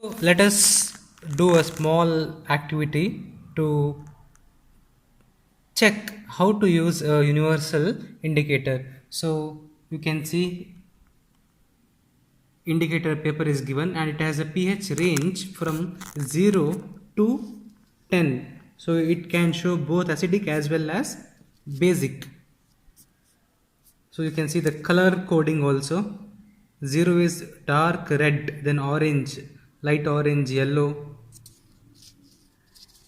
Let us do a small activity to check how to use a universal indicator. So you can see indicator paper is given and it has a pH range from 0 to 10. So it can show both acidic as well as basic. So you can see the color coding also. 0 is dark red, then orange, light orange, yellow.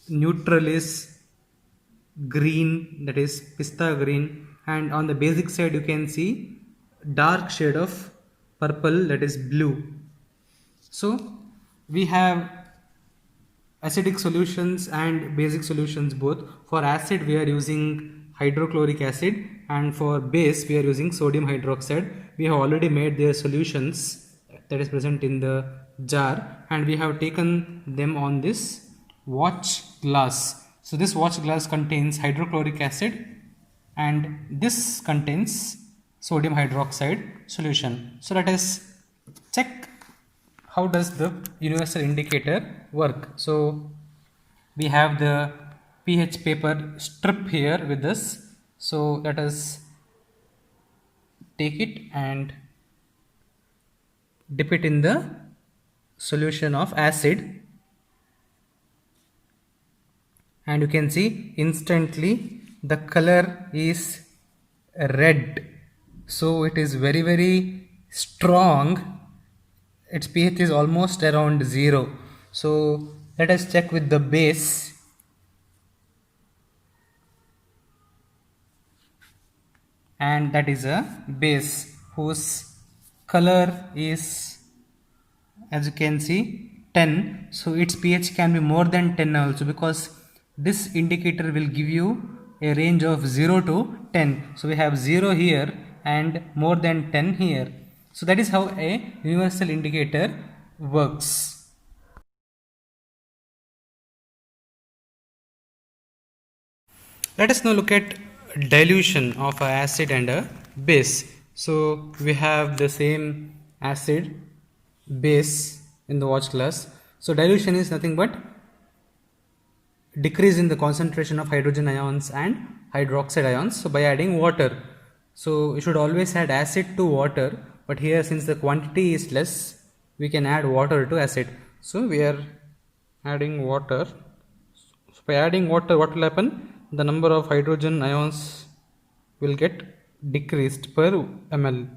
Neutral is green, that is pista green, and on the basic side you can see dark shade of purple, that is blue. So we have acidic solutions and basic solutions both. For acid we are using hydrochloric acid, and for base we are using sodium hydroxide. We have already made their solutions that is present in the jar, and we have taken them on this watch glass. So this watch glass contains hydrochloric acid and this contains sodium hydroxide solution. So let us check how does the universal indicator work. So we have the pH paper strip here with us. So let us take it and dip it in the solution of acid, and you can see instantly the color is red. So it is very strong. Its pH is almost around 0. So let us check with the base. And that is a base whose color is, as you can see, 10. So its pH can be more than 10 also, because this indicator will give you a range of 0 to 10. So we have 0 here and more than 10 here. So that is how a universal indicator works. Let us now look at dilution of an acid and a base. So we have the same acid base in the watch glass. So dilution is nothing but decrease in the concentration of hydrogen ions and hydroxide ions, so by adding water. So you should always add acid to water, but here since the quantity is less, we can add water to acid. So we are adding water. So by adding water, what will happen? The number of hydrogen ions will get decreased per ml,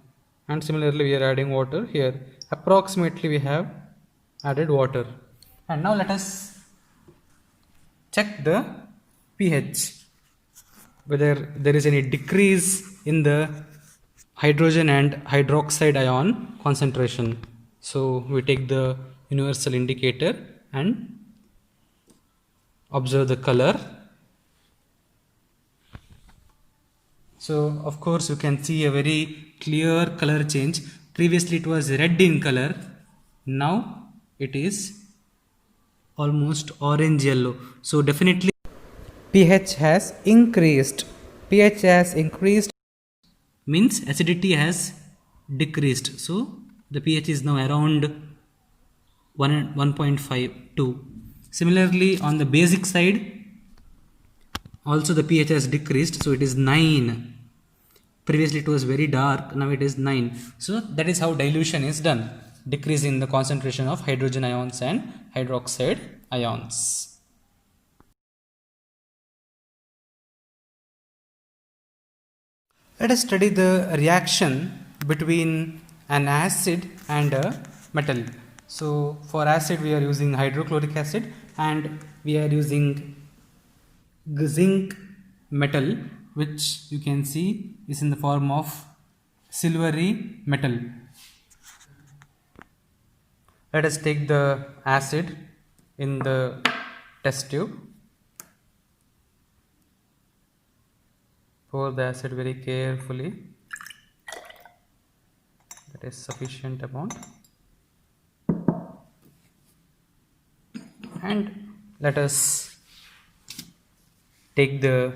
and similarly we are adding water here. Approximately we have added water, and now let us check the pH, whether there is any decrease in the hydrogen and hydroxide ion concentration. So we take the universal indicator and observe the color. So of course you can see a very clear color change. Previously it was red in color, now it is almost orange yellow. So definitely pH has increased. pH has increased means acidity has decreased. So the pH is now around 1.52. Similarly on the basic side also the pH has decreased, so it is 9. Previously it was very dark, now it is 9. So that is how dilution is done, decrease in the concentration of hydrogen ions and hydroxide ions. Let us study the reaction between an acid and a metal. So for acid we are using hydrochloric acid and we are using zinc metal, which you can see is in the form of silvery metal. Let us take the acid in the test tube. Pour the acid very carefully, that is sufficient amount, and let us take the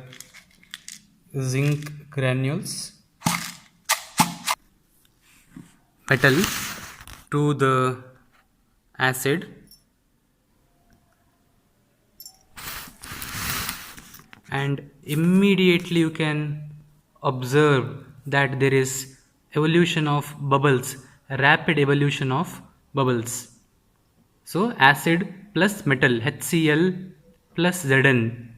zinc granules metal to the acid and immediately you can observe that there is evolution of bubbles, rapid evolution of bubbles. So acid plus metal HCl plus Zn,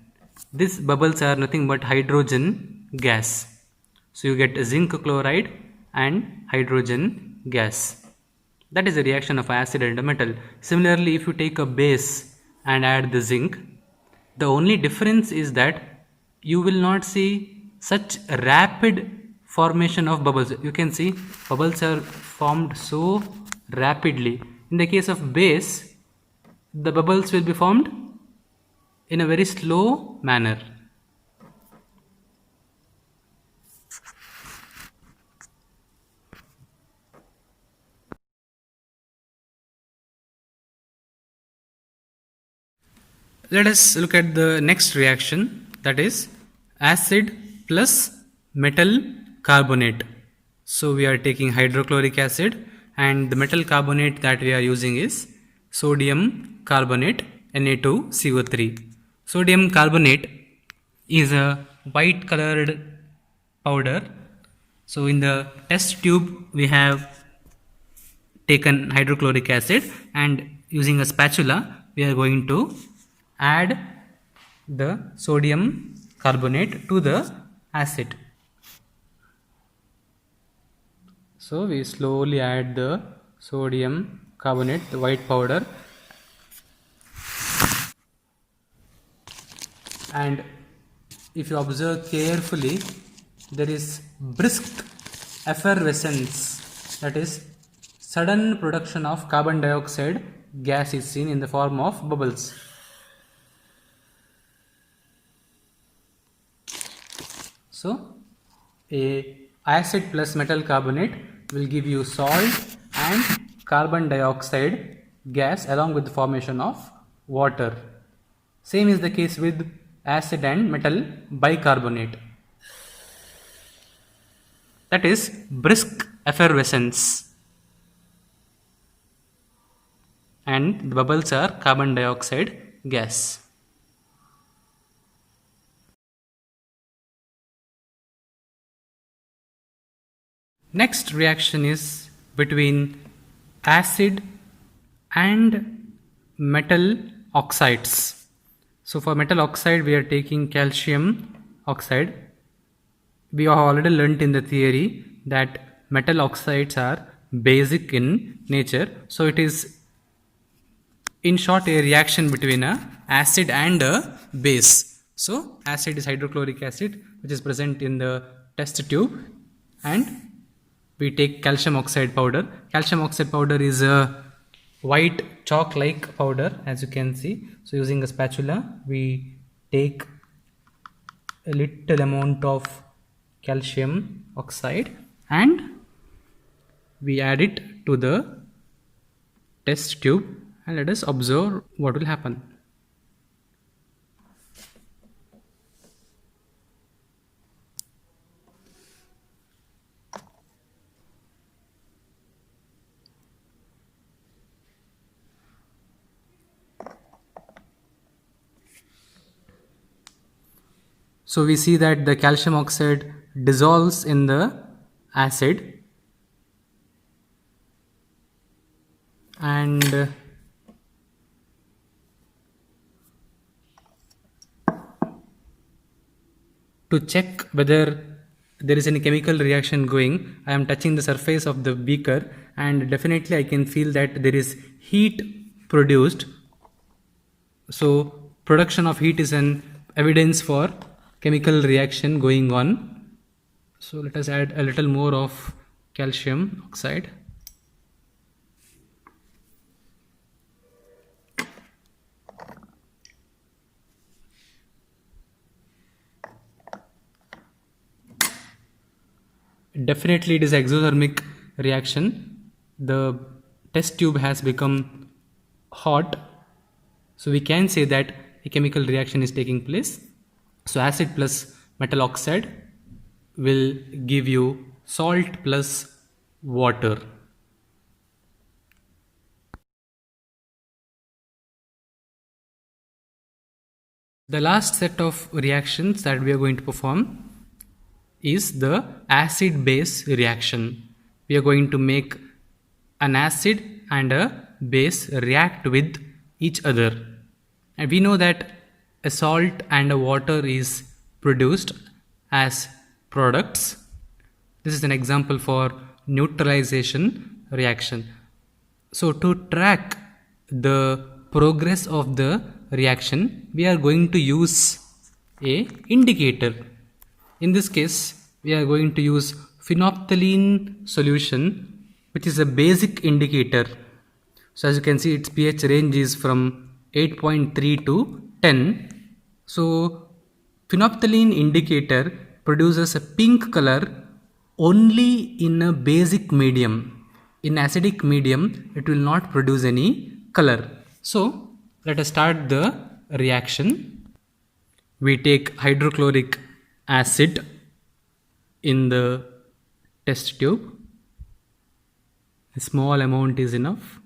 these bubbles are nothing but hydrogen gas. So you get zinc chloride and hydrogen gas. That is the reaction of acid and a metal. Similarly, if you take a base and add the zinc, the only difference is that you will not see such rapid formation of bubbles. You can see bubbles are formed so rapidly. In the case of base, the bubbles will be formed in a very slow manner. Let us look at the next reaction, that is acid plus metal carbonate. So we are taking hydrochloric acid and the metal carbonate that we are using is sodium carbonate Na2CO3. Sodium carbonate is a white colored powder. So in the test tube we have taken hydrochloric acid and using a spatula we are going to add the sodium carbonate to the acid. So we slowly add the sodium carbonate, the white powder, and if you observe carefully, there is brisk effervescence, that is sudden production of carbon dioxide gas is seen in the form of bubbles. So a acid plus metal carbonate will give you salt and carbon dioxide gas along with the formation of water. Same is the case with acid and metal bicarbonate. That is brisk effervescence, and the bubbles are carbon dioxide gas. Next reaction is between acid and metal oxides. So for metal oxide we are taking calcium oxide. We have already learnt in the theory that metal oxides are basic in nature. So it is in short a reaction between a acid and a base. So acid is hydrochloric acid which is present in the test tube, and we take calcium oxide powder. Calcium oxide powder is a white chalk like powder, as you can see. So using a spatula we take a little amount of calcium oxide and we add it to the test tube, and let us observe what will happen. So we see that the calcium oxide dissolves in the acid, and to check whether there is any chemical reaction going, I am touching the surface of the beaker and definitely I can feel that there is heat produced. So production of heat is an evidence for chemical reaction going on. So let us add a little more of calcium oxide. Definitely it is exothermic reaction. The test tube has become hot, so we can say that a chemical reaction is taking place. So acid plus metal oxide will give you salt plus water. The last set of reactions that we are going to perform is the acid-base reaction. We are going to make an acid and a base react with each other. And we know that a salt and a water is produced as products. This is an example for neutralization reaction. So to track the progress of the reaction, we are going to use a indicator. In this case, we are going to use phenolphthalein solution, which is a basic indicator. So as you can see, its pH range is from 8.3 to 10. So phenolphthalein indicator produces a pink color only in a basic medium. In acidic medium, it will not produce any color. So let us start the reaction. We take hydrochloric acid in the test tube. A small amount is enough.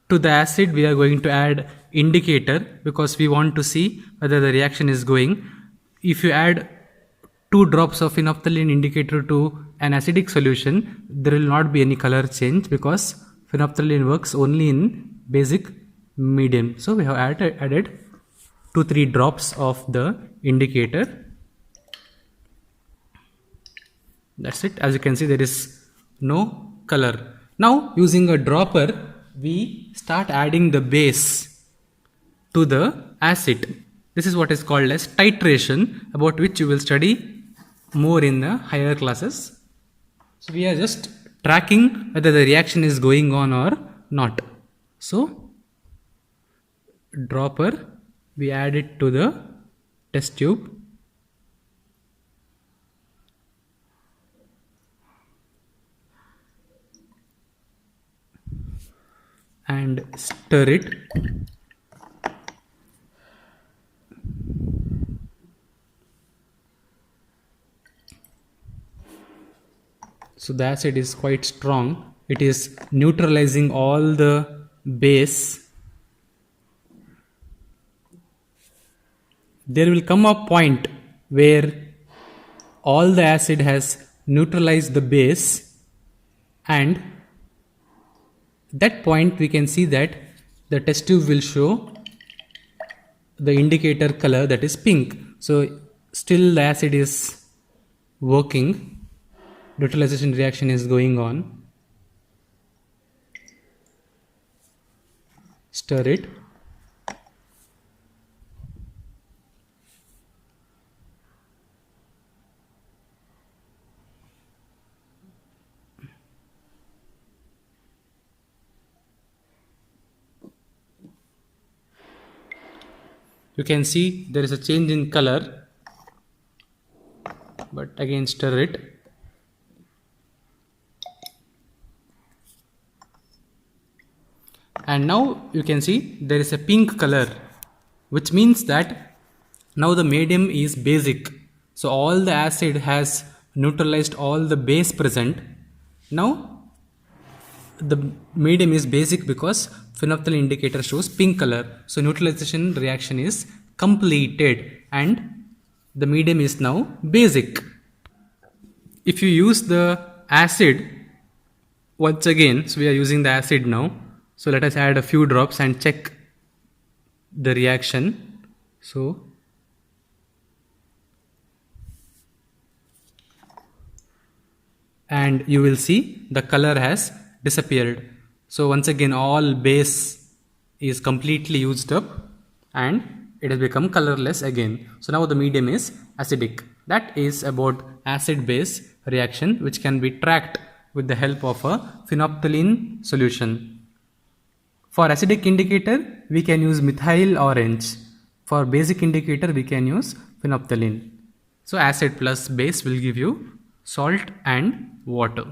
To the acid we are going to add indicator because we want to see whether the reaction is going. If you add 2 drops of phenolphthalein indicator to an acidic solution, there will not be any color change because phenolphthalein works only in basic medium. So we have added 2-3 drops of the indicator. That's it. As you can see, there is no color. Now using a dropper, we start adding the base to the acid. This is what is called as titration, about which you will study more in the higher classes. So we are just tracking whether the reaction is going on or not. So dropper, we add it to the test tube. And stir it. So the acid is quite strong. It is neutralizing all the base. There will come a point where all the acid has neutralized the base, and that point we can see that the test tube will show the indicator color, that is pink. So still the acid is working, neutralization reaction is going on. Stir it. You can see there is a change in color, but again stir it. And now you can see there is a pink color, which means that now the medium is basic. So all the acid has neutralized all the base present. Now the medium is basic because phenolphthalein indicator shows pink color. So neutralization reaction is completed and the medium is now basic. If you use the acid once again, so we are using the acid now. So let us add a few drops and check the reaction. So and you will see the color has disappeared. So once again all base is completely used up and it has become colorless again. So now the medium is acidic. That is about acid base reaction, which can be tracked with the help of a phenolphthalein solution. For acidic indicator we can use methyl orange. For basic indicator we can use phenolphthalein. So acid plus base will give you salt and water.